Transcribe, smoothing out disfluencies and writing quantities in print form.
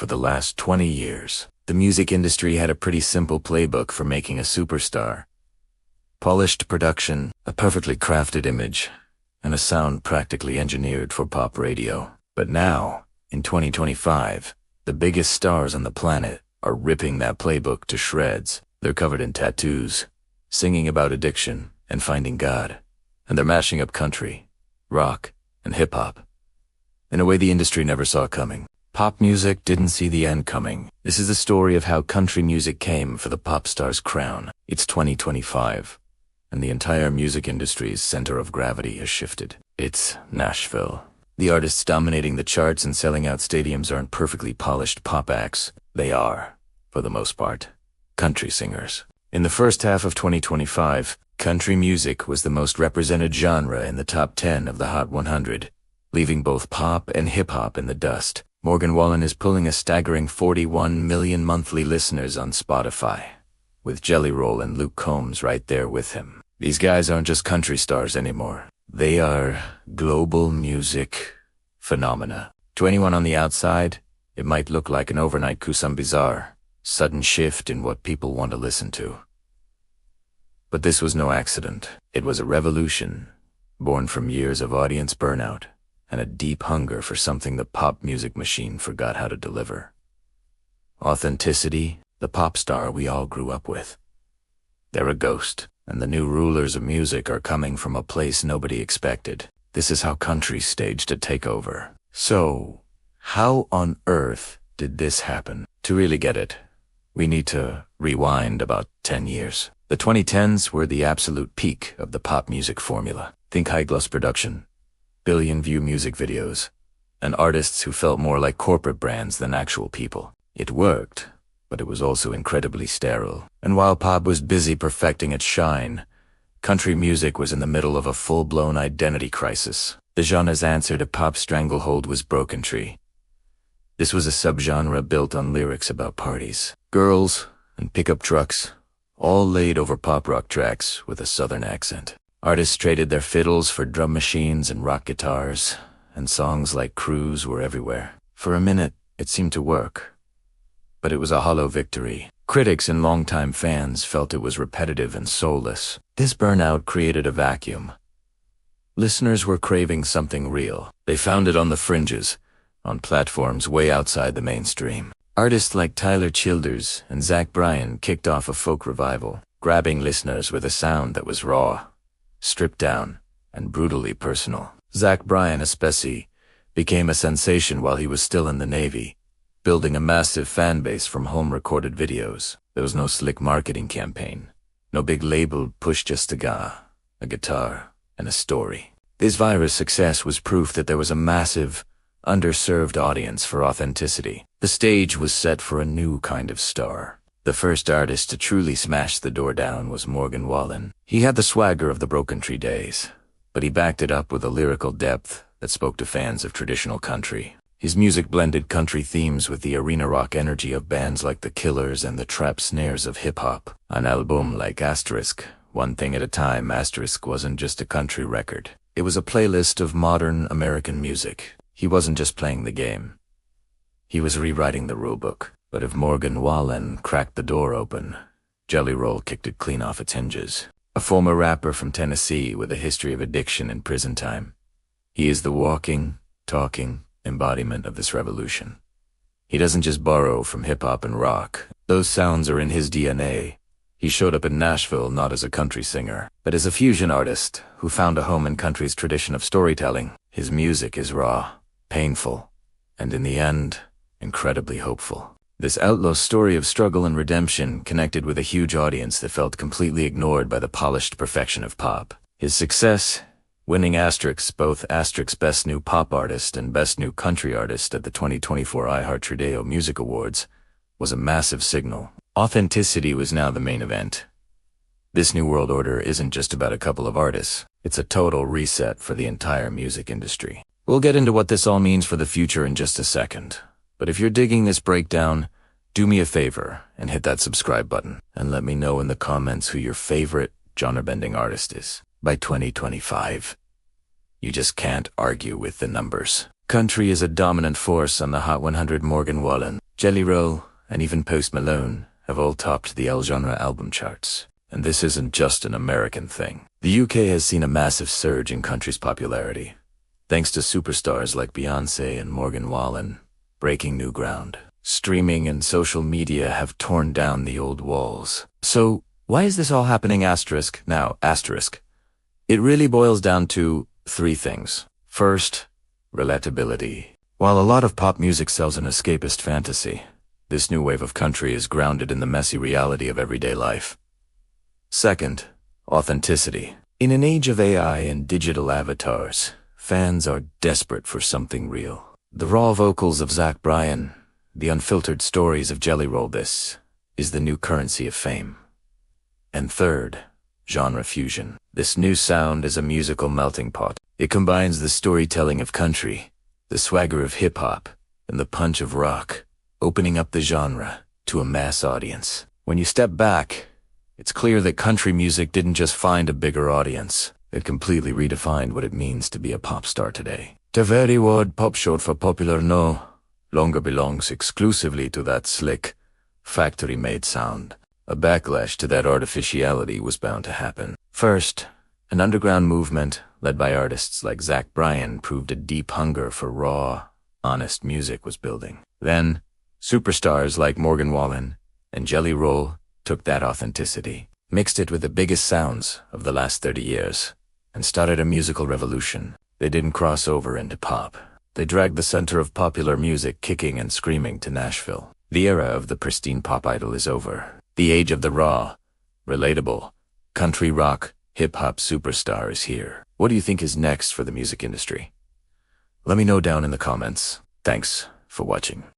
For the last 20 years, the music industry had a pretty simple playbook for making a superstar. Polished production, a perfectly crafted image, and a sound practically engineered for pop radio. But now, in 2025, the biggest stars on the planet are ripping that playbook to shreds. They're covered in tattoos, singing about addiction and finding God, and they're mashing up country, rock, and hip-hop in a way the industry never saw coming. Pop music didn't see the end coming. This is the story of how country music came for the pop star's crown. It's 2025, and the entire music industry's center of gravity has shifted. It's Nashville. The artists dominating the charts and selling out stadiums aren't perfectly polished pop acts. They are, for the most part, country singers. In the first half of 2025, country music was the most represented genre in the top 10 of the Hot 100, leaving both pop and hip-hop in the dust. Morgan Wallen is pulling a staggering 41 million monthly listeners on Spotify, with Jelly Roll and Luke Combs right there with him. These guys aren't just country stars anymore. They are global music phenomena. To anyone on the outside, it might look like an overnight coup, some bizarre, sudden shift in what people want to listen to. But this was no accident. It was a revolution, born from years of audience burnout and a deep hunger for something the pop music machine forgot how to deliver. Authenticity, the pop star we all grew up with. They're a ghost, and the new rulers of music are coming from a place nobody expected. This is how country staged a takeover. So, how on earth did this happen? To really get it, we need to rewind about 10 years. The 2010s were the absolute peak of the pop music formula. Think high-gloss production, billion-view music videos, and artists who felt more like corporate brands than actual people. It worked, but it was also incredibly sterile. And while pop was busy perfecting its shine, country music was in the middle of a full-blown identity crisis. The genre's answer to pop's stranglehold was Broken Tree. This was a subgenre built on lyrics about parties, girls, and pickup trucks, all laid over pop rock tracks with a southern accent. Artists traded their fiddles for drum machines and rock guitars, and songs like Cruise were everywhere. For a minute, it seemed to work, but it was a hollow victory. Critics and longtime fans felt it was repetitive and soulless. This burnout created a vacuum. Listeners were craving something real. They found it on the fringes, on platforms way outside the mainstream. Artists like Tyler Childers and Zach Bryan kicked off a folk revival, grabbing listeners with a sound that was raw, stripped down, and brutally personal. Zach Bryan especially became a sensation while he was still in the Navy, building a massive fan base from home-recorded videos. There was no slick marketing campaign, no big label push, just a guitar, and a story. This virus success was proof that there was a massive, underserved audience for authenticity. The stage was set for a new kind of star. The first artist to truly smash the door down was Morgan Wallen. He had the swagger of the Broken Tree days, but he backed it up with a lyrical depth that spoke to fans of traditional country. His music blended country themes with the arena rock energy of bands like The Killers and the trap snares of hip-hop. An album like Asterisk, One Thing at a Time, Asterisk wasn't just a country record. It was a playlist of modern American music. He wasn't just playing the game. He was rewriting the rulebook. But if Morgan Wallen cracked the door open, Jelly Roll kicked it clean off its hinges. A former rapper from Tennessee with a history of addiction and prison time. He is the walking, talking embodiment of this revolution. He doesn't just borrow from hip-hop and rock. Those sounds are in his DNA. He showed up in Nashville not as a country singer, but as a fusion artist who found a home in country's tradition of storytelling. His music is raw, painful, and in the end, incredibly hopeful. This outlaw story of struggle and redemption connected with a huge audience that felt completely ignored by the polished perfection of pop. His success, winning both Best New Pop Artist and Best New Country Artist at the 2024 iHeartRadio Music Awards, was a massive signal. Authenticity was now the main event. This new world order isn't just about a couple of artists. It's a total reset for the entire music industry. We'll get into what this all means for the future in just a second. But if you're digging this breakdown, do me a favor and hit that subscribe button and let me know in the comments who your favorite genre-bending artist is. By 2025, you just can't argue with the numbers. Country is a dominant force on the Hot 100. Morgan Wallen, Jelly Roll, and even Post Malone have all topped the L genre album charts. And this isn't just an American thing. The UK has seen a massive surge in country's popularity, thanks to superstars like Beyoncé and Morgan Wallen breaking new ground. Streaming and social media have torn down the old walls. So, why is this all happening? Now, it really boils down to 3 things. First, relatability. While a lot of pop music sells an escapist fantasy, this new wave of country is grounded in the messy reality of everyday life. Second, authenticity. In an age of AI and digital avatars, fans are desperate for something real. The raw vocals of Zach Bryan, the unfiltered stories of Jelly Roll, this is the new currency of fame. And third, genre fusion. This new sound is a musical melting pot. It combines the storytelling of country, the swagger of hip-hop, and the punch of rock, opening up the genre to a mass audience. When you step back, it's clear that country music didn't just find a bigger audience. It completely redefined what it means to be a pop star today. The very word pop, short for popular, no longer belongs exclusively to that slick, factory-made sound. A backlash to that artificiality was bound to happen. First, an underground movement led by artists like Zach Bryan proved a deep hunger for raw, honest music was building. Then, superstars like Morgan Wallen and Jelly Roll took that authenticity, mixed it with the biggest sounds of the last 30 years, and started a musical revolution. They didn't cross over into pop. They dragged the center of popular music kicking and screaming to Nashville. The era of the pristine pop idol is over. The age of the raw, relatable, country rock, hip-hop superstar is here. What do you think is next for the music industry? Let me know down in the comments. Thanks for watching.